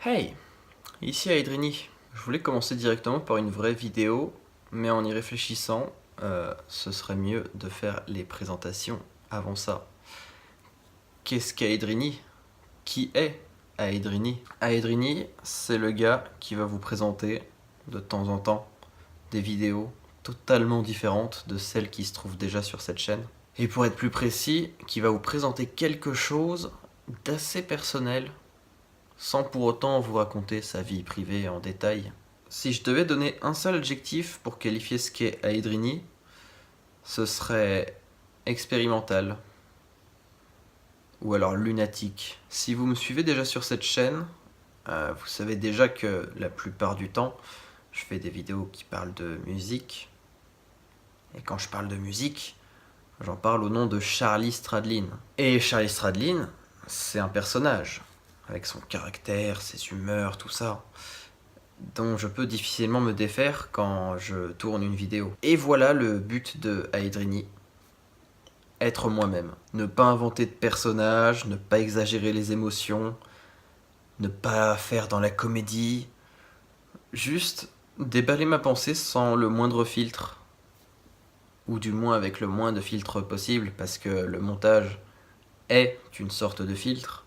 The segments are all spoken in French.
Hey, ici Aedrini. Je voulais commencer directement par une vraie vidéo, mais en y réfléchissant, ce serait mieux de faire les présentations avant ça. Qu'est-ce qu'Aedrini? Qui est Aedrini? Aedrini, c'est le gars qui va vous présenter de temps en temps des vidéos totalement différentes de celles qui se trouvent déjà sur cette chaîne. Et pour être plus précis, qui va vous présenter quelque chose d'assez personnel sans pour autant vous raconter sa vie privée en détail. Si je devais donner un seul adjectif pour qualifier ce qu'est Aedrini, ce serait expérimental ou alors lunatique. Si vous me suivez déjà sur cette chaîne, vous savez déjà que la plupart du temps, je fais des vidéos qui parlent de musique. Et quand je parle de musique, j'en parle au nom de Charlie Stradlin. Et Charlie Stradlin, c'est un personnage, avec son caractère, ses humeurs, tout ça, dont je peux difficilement me défaire quand je tourne une vidéo. Et voilà le but de Aedrini. Être moi-même. Ne pas inventer de personnages, ne pas exagérer les émotions, ne pas faire dans la comédie. Juste déballer ma pensée sans le moindre filtre. Ou du moins avec le moins de filtres possible, parce que le montage est une sorte de filtre,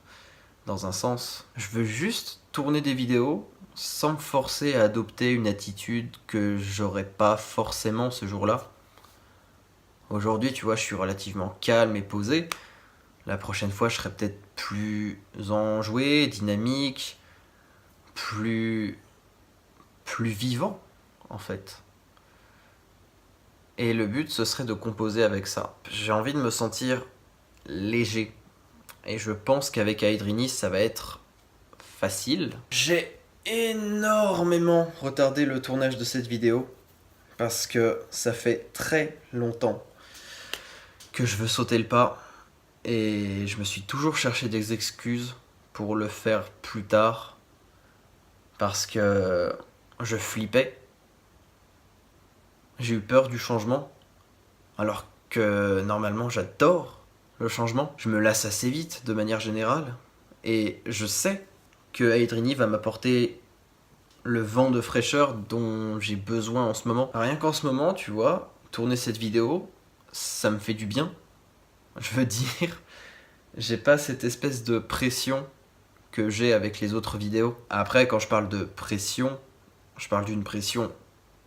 dans un sens. Je veux juste tourner des vidéos sans me forcer à adopter une attitude que j'aurais pas forcément ce jour-là. Aujourd'hui, tu vois, je suis relativement calme et posé. La prochaine fois, je serai peut-être plus enjoué, dynamique, plus vivant, en fait. Et le but, ce serait de composer avec ça. J'ai envie de me sentir léger. Et je pense qu'avec Aedrini, ça va être facile. J'ai énormément retardé le tournage de cette vidéo parce que ça fait très longtemps que je veux sauter le pas et je me suis toujours cherché des excuses pour le faire plus tard parce que je flippais. J'ai eu peur du changement alors que normalement j'adore le changement. Je me lasse assez vite de manière générale et je sais que Aedrini va m'apporter le vent de fraîcheur dont j'ai besoin en ce moment. Rien qu'en ce moment, tu vois, tourner cette vidéo, ça me fait du bien. Je veux dire, j'ai pas cette espèce de pression que j'ai avec les autres vidéos. Après, quand je parle de pression, je parle d'une pression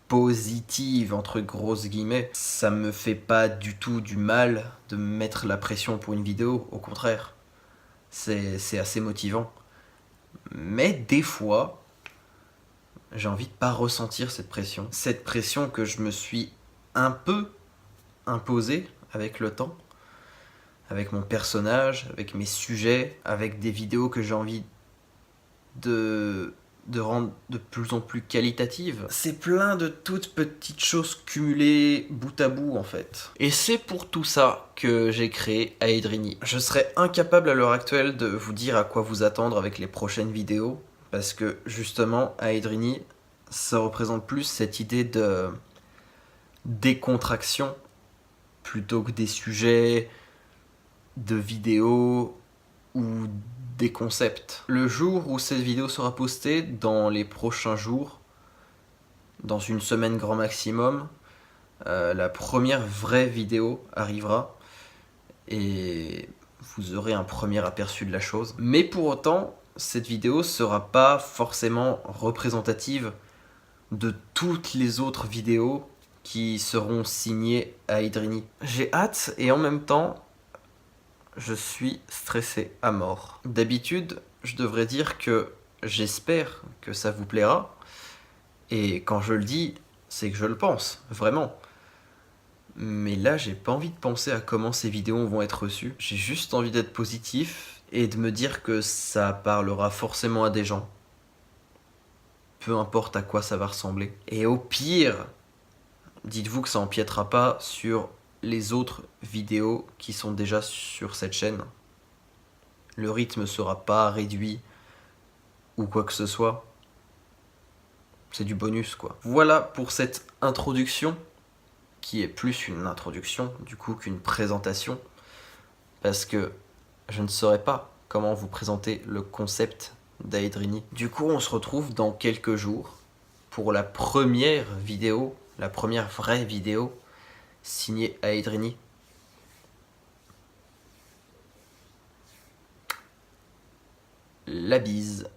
positive, entre grosses guillemets. Ça me fait pas du tout du mal de me mettre la pression pour une vidéo, au contraire. C'est assez motivant. Mais des fois, j'ai envie de pas ressentir cette pression. Cette pression que je me suis un peu imposée avec le temps, avec mon personnage, avec mes sujets, avec des vidéos que j'ai envie de rendre de plus en plus qualitatives. C'est plein de toutes petites choses cumulées bout à bout en fait. Et c'est pour tout ça que j'ai créé Aedrini. Je serais incapable à l'heure actuelle de vous dire à quoi vous attendre avec les prochaines vidéos, parce que justement Aedrini, ça représente plus cette idée de décontraction plutôt que des sujets de vidéos ou des concepts. Le jour où cette vidéo sera postée, dans les prochains jours, dans une semaine grand maximum, la première vraie vidéo arrivera et vous aurez un premier aperçu de la chose. Mais pour autant, cette vidéo sera pas forcément représentative de toutes les autres vidéos qui seront signées à Aedrini. J'ai hâte et en même temps, je suis stressé à mort. D'habitude, je devrais dire que j'espère que ça vous plaira. Et quand je le dis, c'est que je le pense, vraiment. Mais là, j'ai pas envie de penser à comment ces vidéos vont être reçues. J'ai juste envie d'être positif et de me dire que ça parlera forcément à des gens. Peu importe à quoi ça va ressembler. Et au pire, dites-vous que ça empiétera pas sur les autres vidéos qui sont déjà sur cette chaîne. Le rythme sera pas réduit ou quoi que ce soit. C'est du bonus quoi. Voilà pour cette introduction qui est plus une introduction du coup qu'une présentation, parce que je ne saurais pas comment vous présenter le concept d'Aedrini. Du coup, on se retrouve dans quelques jours pour la première vidéo, la première vraie vidéo signée Aedrini. La bise.